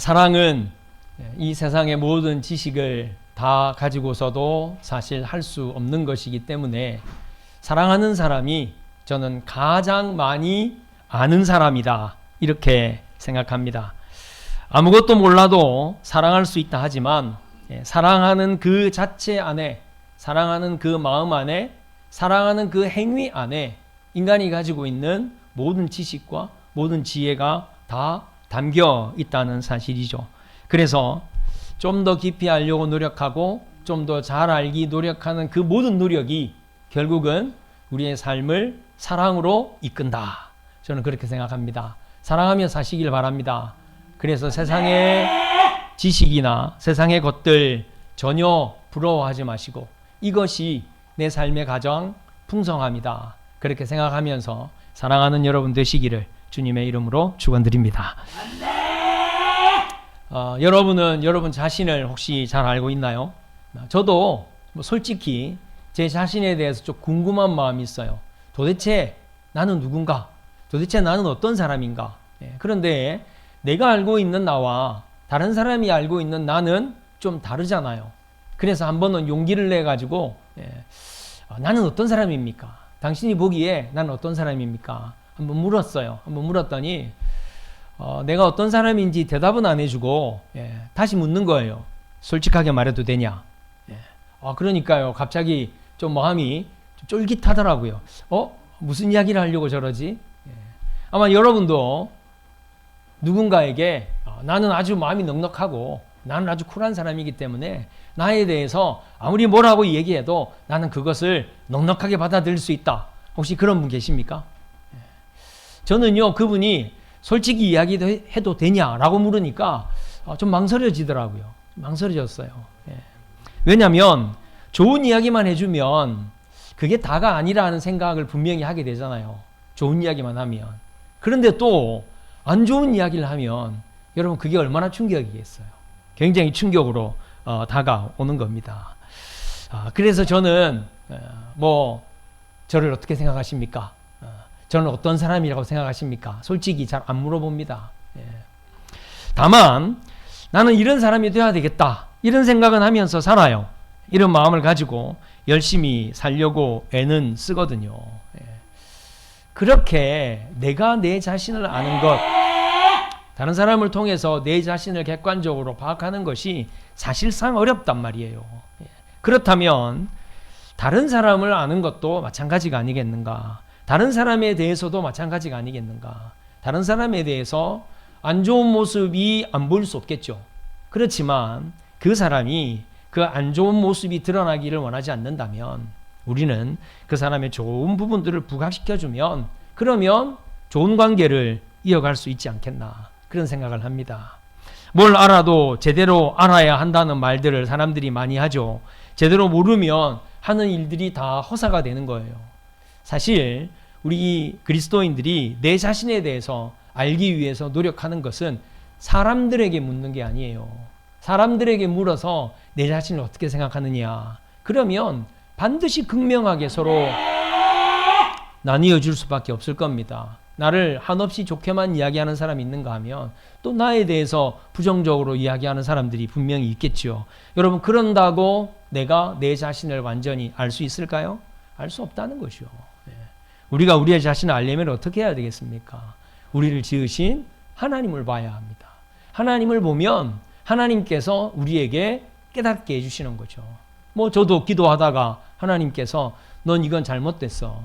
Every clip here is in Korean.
사랑은 이 세상의 모든 지식을 다 가지고서도 사실 할 수 없는 것이기 때문에 사랑하는 사람이 저는 가장 많이 아는 사람이다, 이렇게 생각합니다. 아무것도 몰라도 사랑할 수 있다 하지만 사랑하는 그 자체 안에, 사랑하는 그 마음 안에, 사랑하는 그 행위 안에 인간이 가지고 있는 모든 지식과 모든 지혜가 다 담겨 있다는 사실이죠. 그래서 좀 더 깊이 알려고 노력하고 좀 더 잘 알기 노력하는 그 모든 노력이 결국은 우리의 삶을 사랑으로 이끈다. 저는 그렇게 생각합니다. 사랑하며 사시길 바랍니다. 그래서 세상의 지식이나 세상의 것들 전혀 부러워하지 마시고 이것이 내 삶의 가장 풍성함이다, 그렇게 생각하면서 사랑하는 여러분 되시기를 주님의 이름으로 축원드립니다. 여러분은 여러분 자신을 혹시 잘 알고 있나요? 저도 솔직히 제 자신에 대해서 좀 궁금한 마음이 있어요. 도대체 나는 누군가? 도대체 나는 어떤 사람인가? 그런데 내가 알고 있는 나와 다른 사람이 알고 있는 나는 좀 다르잖아요. 그래서 한 번은 용기를 내가지고 나는 어떤 사람입니까? 당신이 보기에 나는 어떤 사람입니까? 한번 물었어요. 한번 물었더니 내가 어떤 사람인지 대답은 안 해주고 다시 묻는 거예요. 솔직하게 말해도 되냐? 그러니까요. 갑자기 좀 마음이 좀 쫄깃하더라고요. 무슨 이야기를 하려고 저러지? 아마 여러분도 누군가에게 나는 아주 마음이 넉넉하고 나는 아주 쿨한 사람이기 때문에 나에 대해서 아무리 뭐라고 얘기해도 나는 그것을 넉넉하게 받아들일 수 있다. 혹시 그런 분 계십니까? 저는요, 그분이 솔직히 이야기해도 되냐라고 물으니까 좀 망설여지더라고요. 망설여졌어요. 왜냐하면 좋은 이야기만 해주면 그게 다가 아니라는 생각을 분명히 하게 되잖아요. 좋은 이야기만 하면. 그런데 또 안 좋은 이야기를 하면 여러분 그게 얼마나 충격이겠어요. 굉장히 충격으로 다가오는 겁니다. 그래서 저는 저를 어떻게 생각하십니까? 저는 어떤 사람이라고 생각하십니까? 솔직히 잘 안 물어봅니다. 다만 나는 이런 사람이 되어야 되겠다, 이런 생각은 하면서 살아요. 이런 마음을 가지고 열심히 살려고 애는 쓰거든요. 그렇게 내가 내 자신을 아는 것, 다른 사람을 통해서 내 자신을 객관적으로 파악하는 것이 사실상 어렵단 말이에요. 그렇다면 다른 사람을 아는 것도 마찬가지가 아니겠는가? 다른 사람에 대해서도 마찬가지가 아니겠는가? 다른 사람에 대해서 안 좋은 모습이 안 보일 수 없겠죠. 그렇지만 그 사람이 그 안 좋은 모습이 드러나기를 원하지 않는다면 우리는 그 사람의 좋은 부분들을 부각시켜주면 그러면 좋은 관계를 이어갈 수 있지 않겠나, 그런 생각을 합니다. 뭘 알아도 제대로 알아야 한다는 말들을 사람들이 많이 하죠. 제대로 모르면 하는 일들이 다 허사가 되는 거예요. 사실 우리 그리스도인들이 내 자신에 대해서 알기 위해서 노력하는 것은 사람들에게 묻는 게 아니에요. 사람들에게 물어서 내 자신을 어떻게 생각하느냐, 그러면 반드시 극명하게 서로 나뉘어 줄 수밖에 없을 겁니다. 나를 한없이 좋게만 이야기하는 사람이 있는가 하면 또 나에 대해서 부정적으로 이야기하는 사람들이 분명히 있겠죠. 여러분, 그런다고 내가 내 자신을 완전히 알 수 있을까요? 알 수 없다는 것이요. 우리가 우리의 자신을 알려면 어떻게 해야 되겠습니까? 우리를 지으신 하나님을 봐야 합니다. 하나님을 보면 하나님께서 우리에게 깨닫게 해주시는 거죠. 저도 기도하다가 하나님께서 넌 이건 잘못됐어,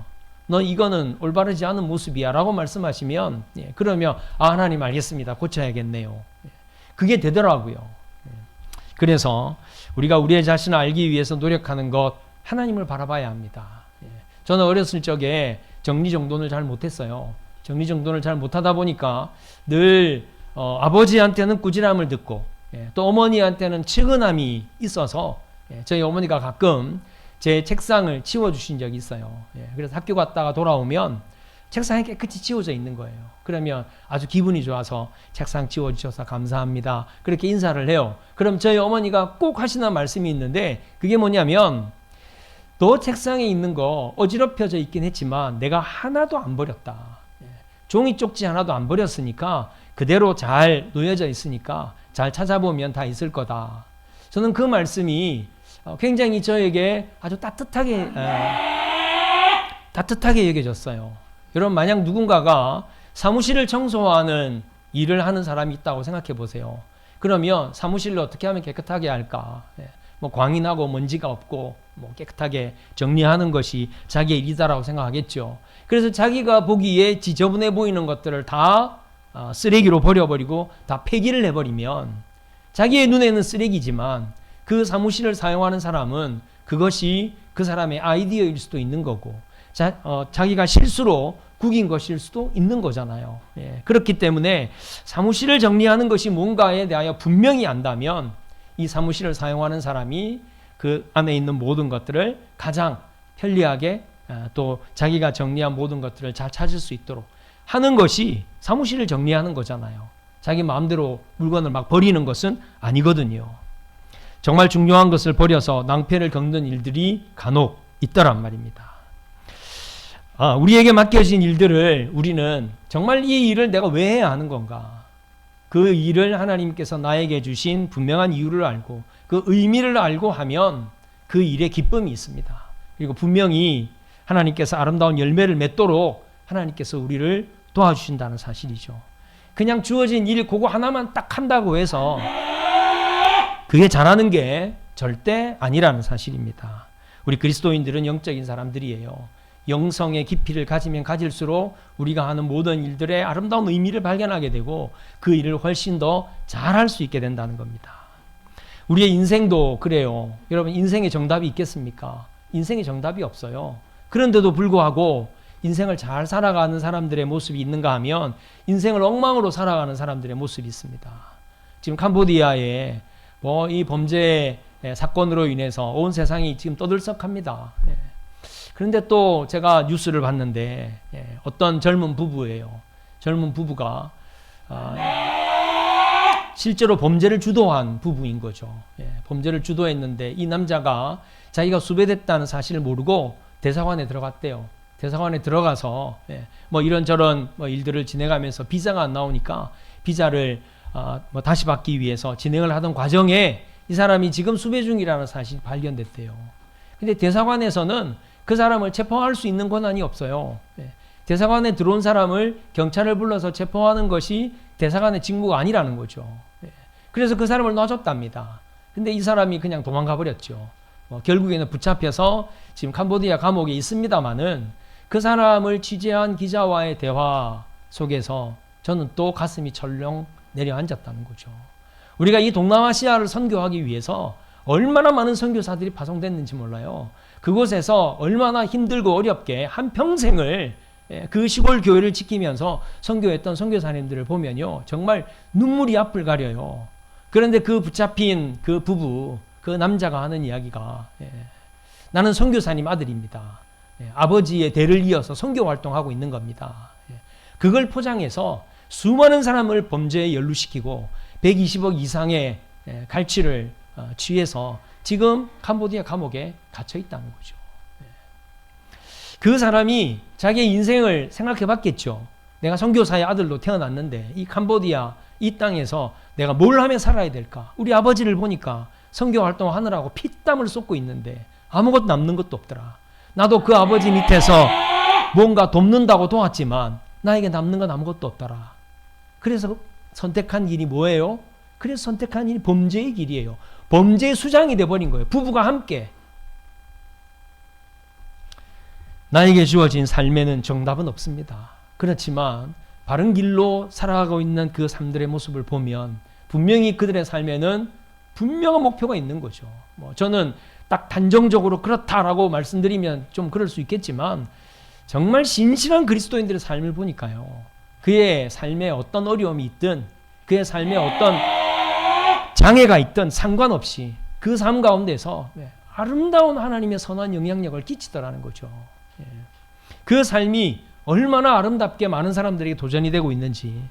넌 이거는 올바르지 않은 모습이야 라고 말씀하시면 그러면 하나님 알겠습니다, 고쳐야겠네요. 그게 되더라고요. 그래서 우리가 우리의 자신을 알기 위해서 노력하는 것, 하나님을 바라봐야 합니다. 저는 어렸을 적에 정리정돈을 잘 못했어요. 정리정돈을 잘 못하다 보니까 늘 아버지한테는 꾸지람을 듣고 또 어머니한테는 측은함이 있어서 저희 어머니가 가끔 제 책상을 치워주신 적이 있어요. 그래서 학교 갔다가 돌아오면 책상이 깨끗이 치워져 있는 거예요. 그러면 아주 기분이 좋아서 책상 치워주셔서 감사합니다, 그렇게 인사를 해요. 그럼 저희 어머니가 꼭 하시는 말씀이 있는데 그게 뭐냐면 너 책상에 있는 거 어지럽혀져 있긴 했지만 내가 하나도 안 버렸다. 종이 쪽지 하나도 안 버렸으니까 그대로 잘 놓여져 있으니까 잘 찾아보면 다 있을 거다. 저는 그 말씀이 굉장히 저에게 아주 따뜻하게 여겨졌어요. 여러분, 만약 누군가가 사무실을 청소하는 일을 하는 사람이 있다고 생각해 보세요. 그러면 사무실을 어떻게 하면 깨끗하게 할까? 뭐 광인하고 먼지가 없고 뭐 깨끗하게 정리하는 것이 자기의 일이다라고 생각하겠죠. 그래서 자기가 보기에 지저분해 보이는 것들을 다 쓰레기로 버려버리고 다 폐기를 해버리면 자기의 눈에는 쓰레기지만 그 사무실을 사용하는 사람은 그것이 그 사람의 아이디어일 수도 있는 거고 자기가 실수로 구긴 것일 수도 있는 거잖아요. 그렇기 때문에 사무실을 정리하는 것이 뭔가에 대하여 분명히 안다면 이 사무실을 사용하는 사람이 그 안에 있는 모든 것들을 가장 편리하게 또 자기가 정리한 모든 것들을 잘 찾을 수 있도록 하는 것이 사무실을 정리하는 거잖아요. 자기 마음대로 물건을 막 버리는 것은 아니거든요. 정말 중요한 것을 버려서 낭패를 겪는 일들이 간혹 있더란 말입니다. 우리에게 맡겨진 일들을 우리는 정말 이 일을 내가 왜 해야 하는 건가? 그 일을 하나님께서 나에게 주신 분명한 이유를 알고 그 의미를 알고 하면 그 일에 기쁨이 있습니다. 그리고 분명히 하나님께서 아름다운 열매를 맺도록 하나님께서 우리를 도와주신다는 사실이죠. 그냥 주어진 일 그거 하나만 딱 한다고 해서 그게 잘하는 게 절대 아니라는 사실입니다. 우리 그리스도인들은 영적인 사람들이에요. 영성의 깊이를 가지면 가질수록 우리가 하는 모든 일들의 아름다운 의미를 발견하게 되고 그 일을 훨씬 더 잘할 수 있게 된다는 겁니다. 우리의 인생도 그래요. 여러분, 인생에 정답이 있겠습니까? 인생에 정답이 없어요. 그런데도 불구하고 인생을 잘 살아가는 사람들의 모습이 있는가 하면 인생을 엉망으로 살아가는 사람들의 모습이 있습니다. 지금 캄보디아에 이 범죄 사건으로 인해서 온 세상이 지금 떠들썩합니다. 그런데 또 제가 뉴스를 봤는데 어떤 젊은 부부예요. 젊은 부부가 실제로 범죄를 주도한 부부인 거죠. 범죄를 주도했는데 이 남자가 자기가 수배됐다는 사실을 모르고 대사관에 들어갔대요. 대사관에 들어가서 뭐 이런저런 일들을 진행하면서 비자가 안 나오니까 비자를 다시 받기 위해서 진행을 하던 과정에 이 사람이 지금 수배 중이라는 사실이 발견됐대요. 근데 대사관에서는 그 사람을 체포할 수 있는 권한이 없어요. 대사관에 들어온 사람을 경찰을 불러서 체포하는 것이 대사관의 직무가 아니라는 거죠. 그래서 그 사람을 놔줬답니다. 근데 이 사람이 그냥 도망가 버렸죠. 결국에는 붙잡혀서 지금 캄보디아 감옥에 있습니다마는 그 사람을 취재한 기자와의 대화 속에서 저는 또 가슴이 철렁 내려앉았다는 거죠. 우리가 이 동남아시아를 선교하기 위해서 얼마나 많은 선교사들이 파송됐는지 몰라요. 그곳에서 얼마나 힘들고 어렵게 한평생을 그 시골 교회를 지키면서 선교했던 선교사님들을 보면요, 정말 눈물이 앞을 가려요. 그런데 그 붙잡힌 그 부부, 그 남자가 하는 이야기가 나는 선교사님 아들입니다. 아버지의 대를 이어서 선교 활동하고 있는 겁니다. 그걸 포장해서 수많은 사람을 범죄에 연루시키고 120억 이상의 갈취를 취해서 지금 캄보디아 감옥에 갇혀 있다는 거죠. 그 사람이 자기의 인생을 생각해 봤겠죠. 내가 선교사의 아들로 태어났는데 이 캄보디아 이 땅에서 내가 뭘 하며 살아야 될까? 우리 아버지를 보니까 선교 활동하느라고 피땀을 쏟고 있는데 아무것도 남는 것도 없더라. 나도 그 아버지 밑에서 뭔가 돕는다고 도왔지만 나에게 남는 건 아무것도 없더라. 그래서 선택한 길이 뭐예요? 그래서 선택한 일이 범죄의 길이에요. 범죄의 수장이 돼버린 거예요. 부부가 함께. 나에게 주어진 삶에는 정답은 없습니다. 그렇지만 바른 길로 살아가고 있는 그 삶들의 모습을 보면 분명히 그들의 삶에는 분명한 목표가 있는 거죠. 저는 딱 단정적으로 그렇다라고 말씀드리면 좀 그럴 수 있겠지만 정말 신실한 그리스도인들의 삶을 보니까요. 그의 삶에 어떤 어려움이 있든 그의 삶에 어떤 장애가 있든 상관없이 그 삶 가운데서 아름다운 하나님의 선한 영향력을 끼치더라는 거죠. 그 삶이 얼마나 아름답게 많은 사람들에게 도전이 되고 있는지.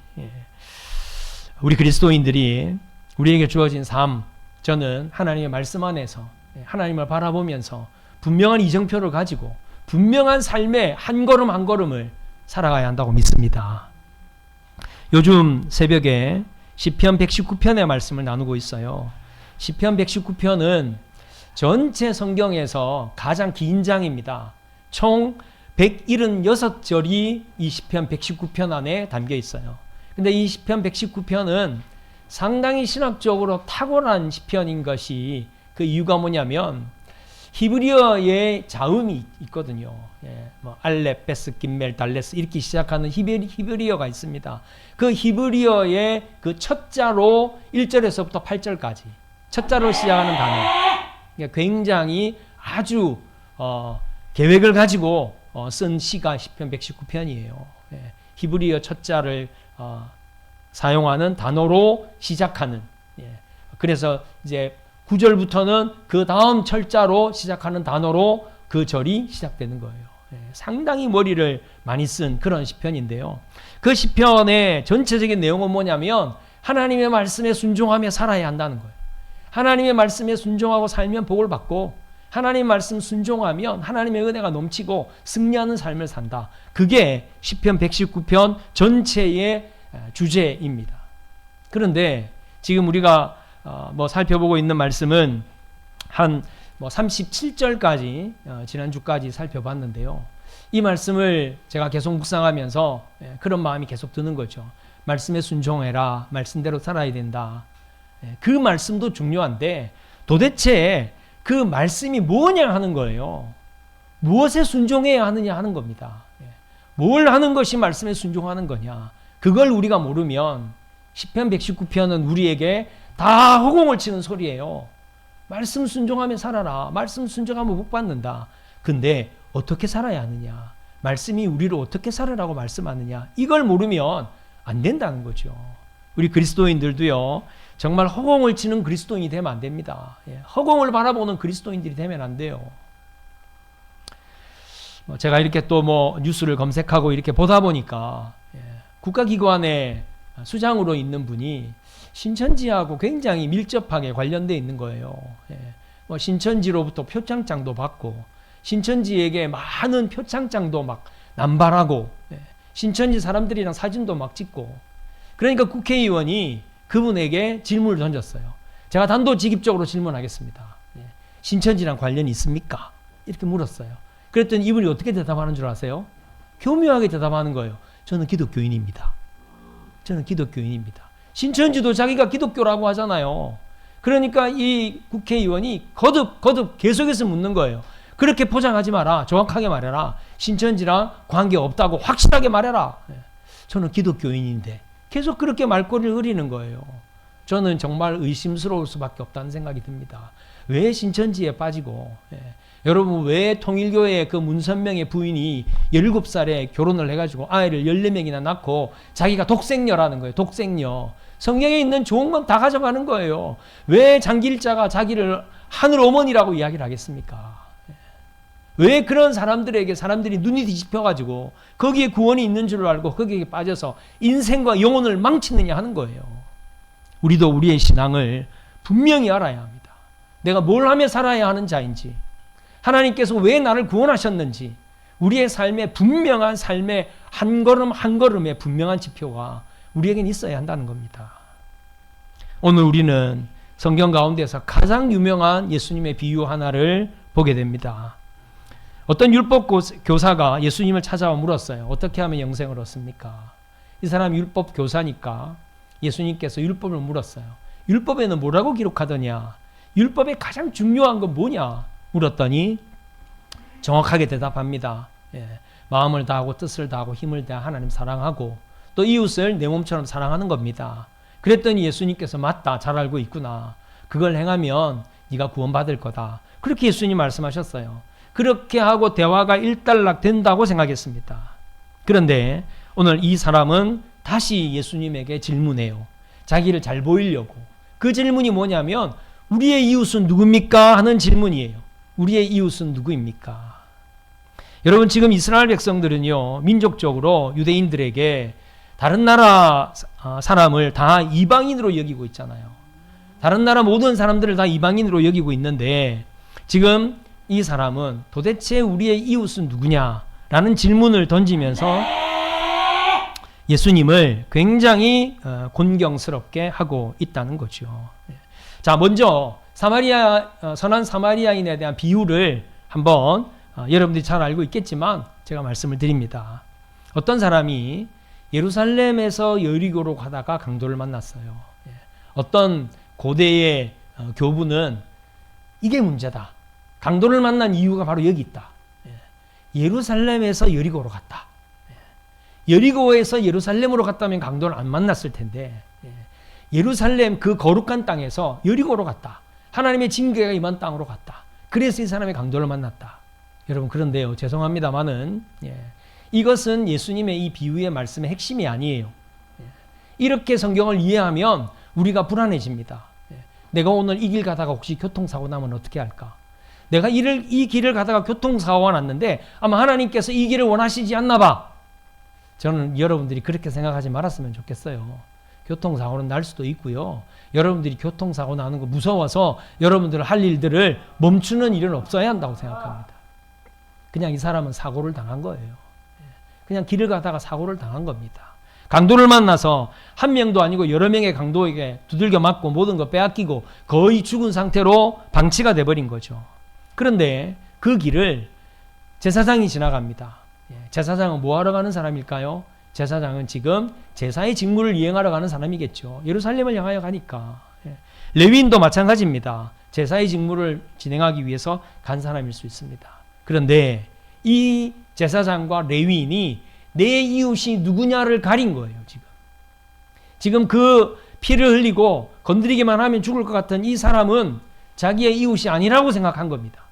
우리 그리스도인들이 우리에게 주어진 삶, 저는 하나님의 말씀 안에서 하나님을 바라보면서 분명한 이정표를 가지고 분명한 삶의 한 걸음 한 걸음을 살아가야 한다고 믿습니다. 요즘 새벽에 시편 119편의 말씀을 나누고 있어요. 시편 119편은 전체 성경에서 가장 긴 장입니다. 총 176절이 이 시편 119편 안에 담겨 있어요. 근데 이 시편 119편은 상당히 신학적으로 탁월한 시편인 것이 그 이유가 뭐냐면 히브리어의 자음이 있거든요. 뭐 알렙, 베스, 김멜, 달레스 이렇게 시작하는 히브리어가 있습니다. 그 히브리어의 그 첫 자로 1절에서부터 8절까지 첫 자로 시작하는 단어. 굉장히 아주 계획을 가지고 쓴 시가 시편 119편이에요. 히브리어 첫 자를 사용하는 단어로 시작하는. 그래서 이제 9절부터는 그 다음 철자로 시작하는 단어로 그 절이 시작되는 거예요. 상당히 머리를 많이 쓴 그런 시편인데요. 그 시편의 전체적인 내용은 뭐냐면 하나님의 말씀에 순종하며 살아야 한다는 거예요. 하나님의 말씀에 순종하고 살면 복을 받고 하나님의 말씀 순종하면 하나님의 은혜가 넘치고 승리하는 삶을 산다. 그게 시편 119편 전체의 주제입니다. 그런데 지금 우리가 살펴보고 있는 말씀은 한 37절까지 지난주까지 살펴봤는데요. 이 말씀을 제가 계속 묵상하면서 그런 마음이 계속 드는 거죠. 말씀에 순종해라. 말씀대로 살아야 된다. 그 말씀도 중요한데 도대체 그 말씀이 뭐냐 하는 거예요. 무엇에 순종해야 하느냐 하는 겁니다. 뭘 하는 것이 말씀에 순종하는 거냐. 그걸 우리가 모르면 시편 119편은 우리에게 다 허공을 치는 소리예요. 말씀 순종하며 살아라. 말씀 순종하면 복 받는다. 근데 어떻게 살아야 하느냐. 말씀이 우리를 어떻게 살아라고 말씀하느냐. 이걸 모르면 안 된다는 거죠. 우리 그리스도인들도요. 정말 허공을 치는 그리스도인이 되면 안 됩니다. 허공을 바라보는 그리스도인들이 되면 안 돼요. 제가 이렇게 또 뉴스를 검색하고 이렇게 보다 보니까 국가기관의 수장으로 있는 분이 신천지하고 굉장히 밀접하게 관련되어 있는 거예요. 신천지로부터 표창장도 받고 신천지에게 많은 표창장도 막 남발하고 신천지 사람들이랑 사진도 막 찍고 그러니까 국회의원이 그분에게 질문을 던졌어요. 제가 단도직입적으로 질문하겠습니다. 신천지랑 관련이 있습니까? 이렇게 물었어요. 그랬더니 이분이 어떻게 대답하는 줄 아세요? 교묘하게 대답하는 거예요. 저는 기독교인입니다. 저는 기독교인입니다. 신천지도 자기가 기독교라고 하잖아요. 그러니까 이 국회의원이 거듭 계속해서 묻는 거예요. 그렇게 포장하지 마라. 정확하게 말해라. 신천지랑 관계없다고 확실하게 말해라. 저는 기독교인인데 계속 그렇게 말꼬리를 흐리는 거예요. 저는 정말 의심스러울 수밖에 없다는 생각이 듭니다. 왜 신천지에 빠지고 여러분 왜 통일교의 그 문선명의 부인이 17살에 결혼을 해가지고 아이를 14명이나 낳고 자기가 독생녀라는 거예요. 독생녀. 성경에 있는 좋은 건 다 가져가는 거예요. 왜 장기일자가 자기를 하늘 어머니라고 이야기를 하겠습니까? 왜 그런 사람들에게 사람들이 눈이 뒤집혀가지고 거기에 구원이 있는 줄 알고 거기에 빠져서 인생과 영혼을 망치느냐 하는 거예요. 우리도 우리의 신앙을 분명히 알아야 합니다. 내가 뭘 하며 살아야 하는 자인지 하나님께서 왜 나를 구원하셨는지 우리의 삶에 분명한 삶의 한 걸음 한 걸음에 분명한 지표가 우리에겐 있어야 한다는 겁니다. 오늘 우리는 성경 가운데서 가장 유명한 예수님의 비유 하나를 보게 됩니다. 어떤 율법 교사가 예수님을 찾아와 물었어요. 어떻게 하면 영생을 얻습니까? 이 사람 율법 교사니까 예수님께서 율법을 물었어요. 율법에는 뭐라고 기록하더냐? 율법의 가장 중요한 건 뭐냐? 물었더니 정확하게 대답합니다. 마음을 다하고 뜻을 다하고 힘을 다해 하나님 사랑하고 또 이웃을 내 몸처럼 사랑하는 겁니다. 그랬더니 예수님께서 맞다. 잘 알고 있구나. 그걸 행하면 네가 구원받을 거다. 그렇게 예수님 말씀하셨어요. 그렇게 하고 대화가 일단락 된다고 생각했습니다. 그런데 오늘 이 사람은 다시 예수님에게 질문해요. 자기를 잘 보이려고. 그 질문이 뭐냐면 우리의 이웃은 누굽니까? 하는 질문이에요. 우리의 이웃은 누구입니까? 여러분 지금 이스라엘 백성들은요. 민족적으로 유대인들에게 다른 나라 사람을 다 이방인으로 여기고 있잖아요. 다른 나라 모든 사람들을 다 이방인으로 여기고 있는데 지금 이 사람은 도대체 우리의 이웃은 누구냐라는 질문을 던지면서 예수님을 굉장히 곤경스럽게 하고 있다는 거죠. 자, 먼저 선한 사마리아인에 대한 비유를 한번 여러분들이 잘 알고 있겠지만 제가 말씀을 드립니다. 어떤 사람이 예루살렘에서 여리고로 가다가 강도를 만났어요. 어떤 고대의 교부는 이게 문제다. 강도를 만난 이유가 바로 여기 있다. 예루살렘에서 여리고로 갔다. 여리고에서 예루살렘으로 갔다면 강도를 안 만났을 텐데 예루살렘 그 거룩한 땅에서 여리고로 갔다. 하나님의 징계가 임한 땅으로 갔다. 그래서 이 사람이 강도를 만났다. 여러분, 그런데요, 죄송합니다만은 이것은 예수님의 이 비유의 말씀의 핵심이 아니에요. 이렇게 성경을 이해하면 우리가 불안해집니다. 내가 오늘 이 길 가다가 혹시 교통사고 나면 어떻게 할까? 내가 이 길을 가다가 교통사고가 났는데 아마 하나님께서 이 길을 원하시지 않나 봐. 저는 여러분들이 그렇게 생각하지 말았으면 좋겠어요. 교통사고는 날 수도 있고요. 여러분들이 교통사고 나는 거 무서워서 여러분들 할 일들을 멈추는 일은 없어야 한다고 생각합니다. 그냥 이 사람은 사고를 당한 거예요. 그냥 길을 가다가 사고를 당한 겁니다. 강도를 만나서 한 명도 아니고 여러 명의 강도에게 두들겨 맞고 모든 거 빼앗기고 거의 죽은 상태로 방치가 돼버린 거죠. 그런데 그 길을 제사장이 지나갑니다. 제사장은 뭐 하러 가는 사람일까요? 제사장은 지금 제사의 직무를 이행하러 가는 사람이겠죠. 예루살렘을 향하여 가니까. 레위인도 마찬가지입니다. 제사의 직무를 진행하기 위해서 간 사람일 수 있습니다. 그런데 이 제사장과 레위인이 내 이웃이 누구냐를 가린 거예요. 지금 그 피를 흘리고 건드리기만 하면 죽을 것 같은 이 사람은 자기의 이웃이 아니라고 생각한 겁니다.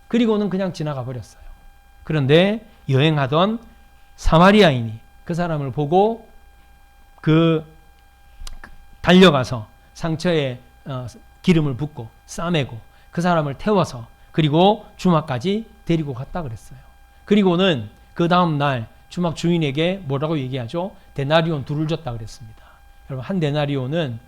그리고는 그냥 지나가 버렸어요. 그런데 여행하던 사마리아인이 그 사람을 보고 달려가서 상처에 기름을 붓고 싸매고 그 사람을 태워서 그리고 주막까지 데리고 갔다 그랬어요. 그리고는 그 다음 날 주막 주인에게 뭐라고 얘기하죠? 데나리온 2를 줬다 그랬습니다. 여러분, 한 데나리온은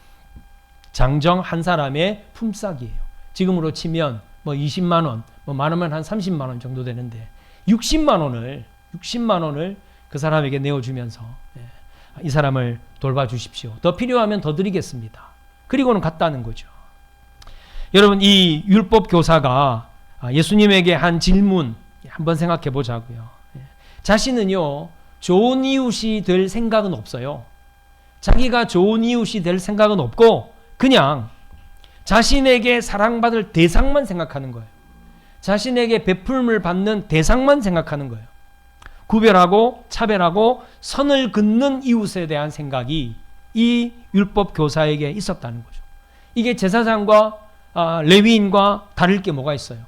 장정 한 사람의 품삯이에요. 지금으로 치면 뭐 20만 원, 뭐 많으면 한 30만 원 정도 되는데 60만 원을 그 사람에게 내어주면서 이 사람을 돌봐주십시오. 더 필요하면 더 드리겠습니다. 그리고는 갔다는 거죠. 여러분, 이 율법 교사가 예수님에게 한 질문 한번 생각해 보자고요. 자신은요, 좋은 이웃이 될 생각은 없어요. 자기가 좋은 이웃이 될 생각은 없고 그냥 자신에게 사랑받을 대상만 생각하는 거예요. 자신에게 베풀음을 받는 대상만 생각하는 거예요. 구별하고 차별하고 선을 긋는 이웃에 대한 생각이 이 율법 교사에게 있었다는 거죠. 이게 제사장과 레위인과 다를 게 뭐가 있어요?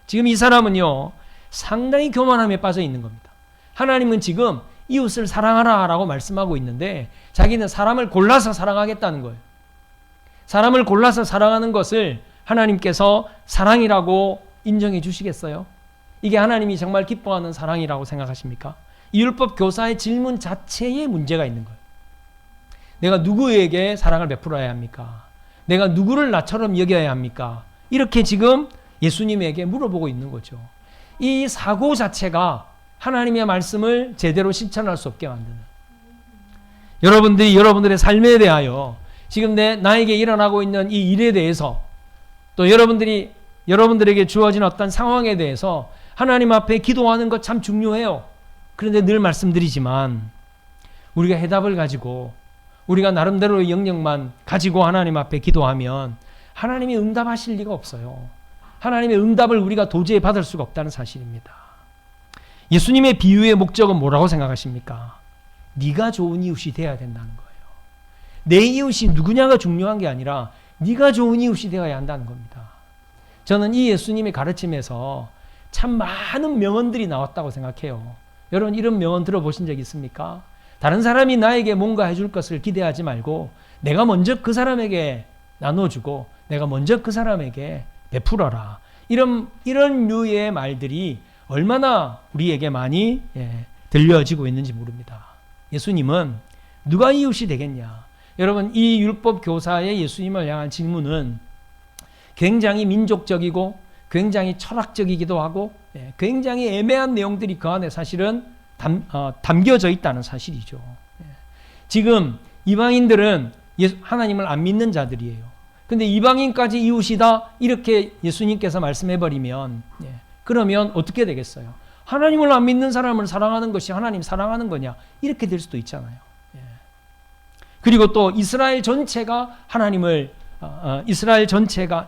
지금 이 사람은요, 상당히 교만함에 빠져 있는 겁니다. 하나님은 지금 이웃을 사랑하라라고 말씀하고 있는데 자기는 사람을 골라서 사랑하겠다는 거예요. 사람을 골라서 사랑하는 것을 하나님께서 사랑이라고 인정해 주시겠어요? 이게 하나님이 정말 기뻐하는 사랑이라고 생각하십니까? 이 율법 교사의 질문 자체에 문제가 있는 거예요. 내가 누구에게 사랑을 베풀어야 합니까? 내가 누구를 나처럼 여겨야 합니까? 이렇게 지금 예수님에게 물어보고 있는 거죠. 이 사고 자체가 하나님의 말씀을 제대로 실천할 수 없게 만드는, 여러분들이 여러분들의 삶에 대하여 지금 나에게 일어나고 있는 이 일에 대해서 또 여러분들에게 주어진 어떤 상황에 대해서 하나님 앞에 기도하는 것 참 중요해요. 그런데 늘 말씀드리지만 우리가 해답을 가지고 우리가 나름대로의 영역만 가지고 하나님 앞에 기도하면 하나님이 응답하실 리가 없어요. 하나님의 응답을 우리가 도저히 받을 수가 없다는 사실입니다. 예수님의 비유의 목적은 뭐라고 생각하십니까? 네가 좋은 이웃이 돼야 된다는 거예요. 내 이웃이 누구냐가 중요한 게 아니라 네가 좋은 이웃이 되어야 한다는 겁니다. 저는 이 예수님의 가르침에서 참 많은 명언들이 나왔다고 생각해요. 여러분, 이런 명언 들어보신 적 있습니까? 다른 사람이 나에게 뭔가 해줄 것을 기대하지 말고 내가 먼저 그 사람에게 나눠주고 내가 먼저 그 사람에게 베풀어라. 이런 류의 말들이 얼마나 우리에게 많이 들려지고 있는지 모릅니다. 예수님은 누가 이웃이 되겠냐? 여러분, 이 율법 교사의 예수님을 향한 질문은 굉장히 민족적이고 굉장히 철학적이기도 하고 굉장히 애매한 내용들이 그 안에 사실은 담겨져 있다는 사실이죠. 지금 이방인들은 하나님을 안 믿는 자들이에요. 근데 이방인까지 이웃이다 이렇게 예수님께서 말씀해버리면 그러면 어떻게 되겠어요? 하나님을 안 믿는 사람을 사랑하는 것이 하나님 사랑하는 거냐? 이렇게 될 수도 있잖아요. 그리고 또 이스라엘 전체가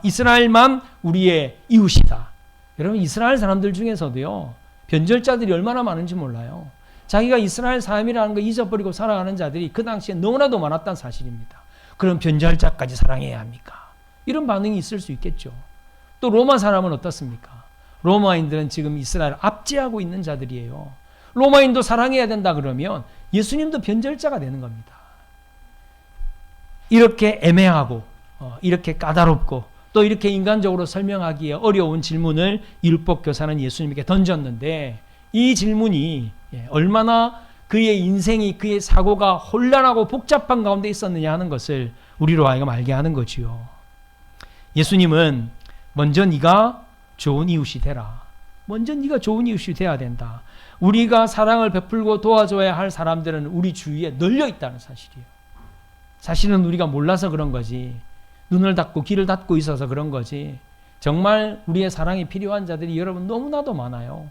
이스라엘만 우리의 이웃이다. 여러분 이스라엘 사람들 중에서도요 변절자들이 얼마나 많은지 몰라요. 자기가 이스라엘 사람이라는 거 잊어버리고 살아가는 자들이 그 당시에 너무나도 많았다는 사실입니다. 그럼 변절자까지 사랑해야 합니까? 이런 반응이 있을 수 있겠죠. 또 로마 사람은 어떻습니까? 로마인들은 지금 이스라엘을 압제하고 있는 자들이에요. 로마인도 사랑해야 된다 그러면 예수님도 변절자가 되는 겁니다. 이렇게 애매하고 이렇게 까다롭고 또 이렇게 인간적으로 설명하기에 어려운 질문을 율법교사는 예수님에게 던졌는데 이 질문이 얼마나 그의 인생이 그의 사고가 혼란하고 복잡한 가운데 있었느냐 하는 것을 우리로 하여금 알게 하는 거지요. 예수님은 먼저 네가 좋은 이웃이 되라. 먼저 네가 좋은 이웃이 돼야 된다. 우리가 사랑을 베풀고 도와줘야 할 사람들은 우리 주위에 널려 있다는 사실이에요. 사실은 우리가 몰라서 그런 거지. 눈을 닫고 귀를 닫고 있어서 그런 거지. 정말 우리의 사랑이 필요한 자들이 여러분 너무나도 많아요.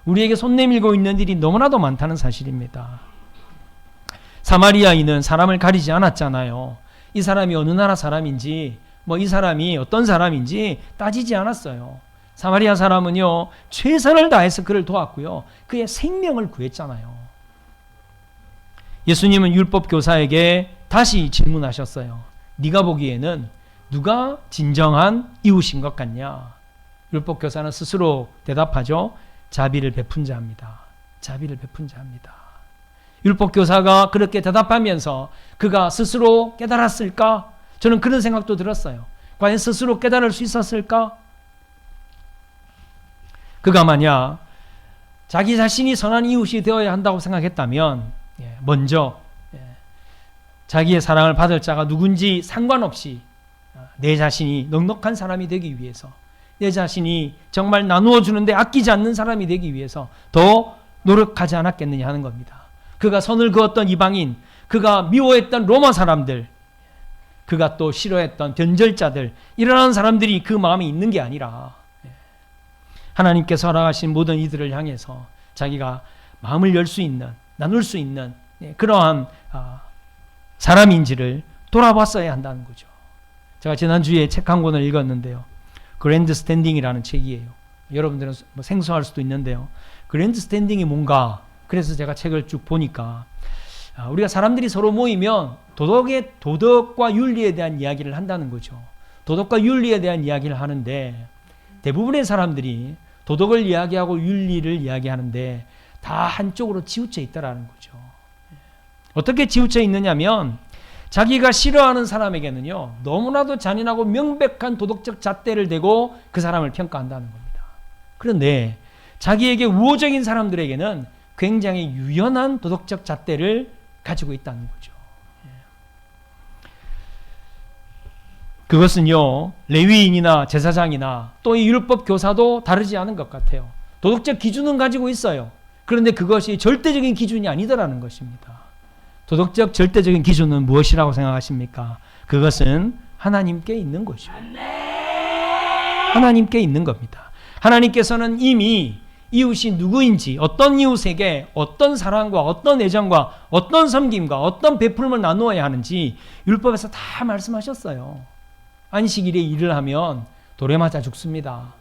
우리에게 손 내밀고 있는 일이 너무나도 많다는 사실입니다. 사마리아인은 사람을 가리지 않았잖아요. 이 사람이 어느 나라 사람인지 이 사람이 어떤 사람인지 따지지 않았어요. 사마리아 사람은요 최선을 다해서 그를 도왔고요. 그의 생명을 구했잖아요. 예수님은 율법 교사에게 다시 질문하셨어요. 네가 보기에는 누가 진정한 이웃인 것 같냐? 율법 교사는 스스로 대답하죠. 자비를 베푼 자입니다. 자비를 베푼 자입니다. 율법 교사가 그렇게 대답하면서 그가 스스로 깨달았을까? 저는 그런 생각도 들었어요. 과연 스스로 깨달을 수 있었을까? 그가 만약 자기 자신이 선한 이웃이 되어야 한다고 생각했다면 먼저 자기의 사랑을 받을 자가 누군지 상관없이 내 자신이 넉넉한 사람이 되기 위해서 내 자신이 정말 나누어 주는데 아끼지 않는 사람이 되기 위해서 더 노력하지 않았겠느냐 하는 겁니다. 그가 선을 그었던 이방인, 그가 미워했던 로마 사람들, 그가 또 싫어했던 변절자들, 이러한 사람들이 그 마음에 있는 게 아니라 하나님께서 허락하신 모든 이들을 향해서 자기가 마음을 열 수 있는, 나눌 수 있는 그러한 사람인지를 돌아봤어야 한다는 거죠. 제가 지난주에 책 한 권을 읽었는데요. 그랜드 스탠딩이라는 책이에요. 여러분들은 생소할 수도 있는데요. 그랜드 스탠딩이 뭔가, 그래서 제가 책을 쭉 보니까 우리가 사람들이 서로 모이면 도덕과 윤리에 대한 이야기를 한다는 거죠. 도덕과 윤리에 대한 이야기를 하는데 대부분의 사람들이 도덕을 이야기하고 윤리를 이야기하는데 다 한쪽으로 치우쳐 있다라는 거죠. 어떻게 치우쳐 있느냐면 자기가 싫어하는 사람에게는요 너무나도 잔인하고 명백한 도덕적 잣대를 대고 그 사람을 평가한다는 겁니다. 그런데 자기에게 우호적인 사람들에게는 굉장히 유연한 도덕적 잣대를 가지고 있다는 거죠. 그것은요 레위인이나 제사장이나 또 이 율법 교사도 다르지 않은 것 같아요. 도덕적 기준은 가지고 있어요. 그런데 그것이 절대적인 기준이 아니더라는 것입니다. 도덕적 절대적인 기준은 무엇이라고 생각하십니까? 그것은 하나님께 있는 것이죠. 하나님께 있는 겁니다. 하나님께서는 이미 이웃이 누구인지, 어떤 이웃에게 어떤 사랑과 어떤 애정과 어떤 섬김과 어떤 베풀음을 나누어야 하는지 율법에서 다 말씀하셨어요. 안식일에 일을 하면 돌에 맞아 죽습니다.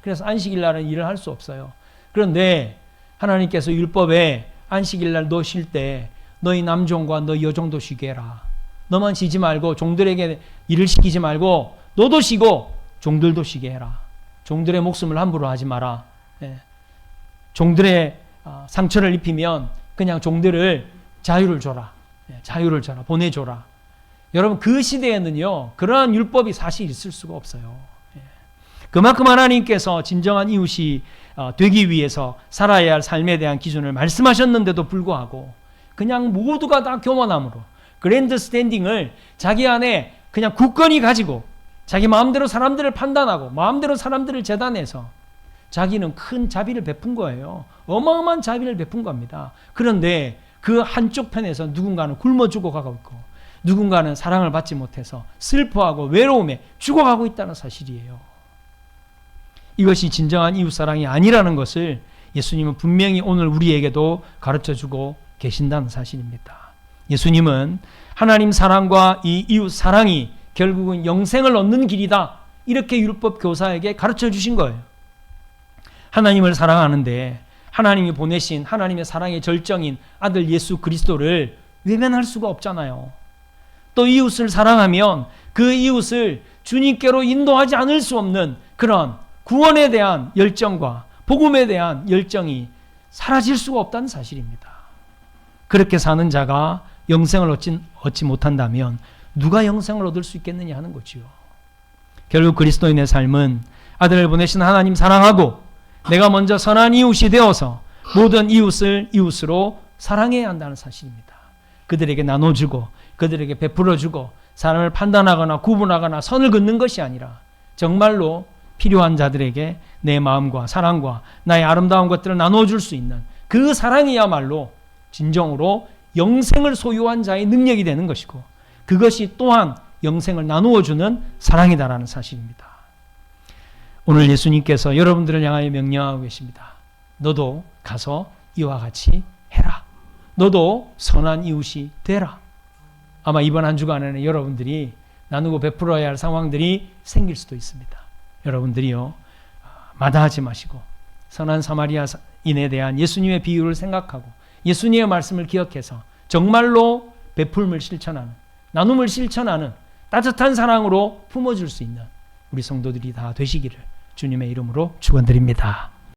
그래서 안식일 날은 일을 할 수 없어요. 그런데 하나님께서 율법에 안식일 날 너 쉴 때 너희 남종과 너희 여종도 쉬게 해라. 너만 쉬지 말고 종들에게 일을 시키지 말고 너도 쉬고 종들도 쉬게 해라. 종들의 목숨을 함부로 하지 마라. 종들의 상처를 입히면 그냥 종들을 자유를 줘라. 자유를 줘라. 보내줘라. 여러분 그 시대에는요 그러한 율법이 사실 있을 수가 없어요. 그만큼 하나님께서 진정한 이웃이 되기 위해서 살아야 할 삶에 대한 기준을 말씀하셨는데도 불구하고 그냥 모두가 다 교만함으로 그랜드 스탠딩을 자기 안에 그냥 굳건히 가지고 자기 마음대로 사람들을 판단하고 마음대로 사람들을 재단해서 자기는 큰 자비를 베푼 거예요. 어마어마한 자비를 베푼 겁니다. 그런데 그 한쪽 편에서 누군가는 굶어 죽어가고 있고 누군가는 사랑을 받지 못해서 슬퍼하고 외로움에 죽어가고 있다는 사실이에요. 이것이 진정한 이웃사랑이 아니라는 것을 예수님은 분명히 오늘 우리에게도 가르쳐주고 계신다는 사실입니다. 예수님은 하나님 사랑과 이 이웃 사랑이 결국은 영생을 얻는 길이다, 이렇게 율법 교사에게 가르쳐 주신 거예요. 하나님을 사랑하는데 하나님이 보내신 하나님의 사랑의 절정인 아들 예수 그리스도를 외면할 수가 없잖아요. 또 이웃을 사랑하면 그 이웃을 주님께로 인도하지 않을 수 없는 그런 구원에 대한 열정과 복음에 대한 열정이 사라질 수가 없다는 사실입니다. 그렇게 사는 자가 영생을 얻지 못한다면 누가 영생을 얻을 수 있겠느냐 하는 거지요. 결국 그리스도인의 삶은 아들을 보내신 하나님 사랑하고 내가 먼저 선한 이웃이 되어서 모든 이웃을 이웃으로 사랑해야 한다는 사실입니다. 그들에게 나눠주고 그들에게 베풀어주고 사람을 판단하거나 구분하거나 선을 긋는 것이 아니라 정말로 필요한 자들에게 내 마음과 사랑과 나의 아름다운 것들을 나눠줄 수 있는 그 사랑이야말로 진정으로 영생을 소유한 자의 능력이 되는 것이고 그것이 또한 영생을 나누어주는 사랑이다라는 사실입니다. 오늘 예수님께서 여러분들을 향하여 명령하고 계십니다. 너도 가서 이와 같이 해라. 너도 선한 이웃이 되라. 아마 이번 한 주간에는 여러분들이 나누고 베풀어야 할 상황들이 생길 수도 있습니다. 여러분들이요, 마다하지 마시고 선한 사마리아인에 대한 예수님의 비유를 생각하고 예수님의 말씀을 기억해서 정말로 베풀음을 실천하는, 나눔을 실천하는 따뜻한 사랑으로 품어줄 수 있는 우리 성도들이 다 되시기를 주님의 이름으로 축원드립니다.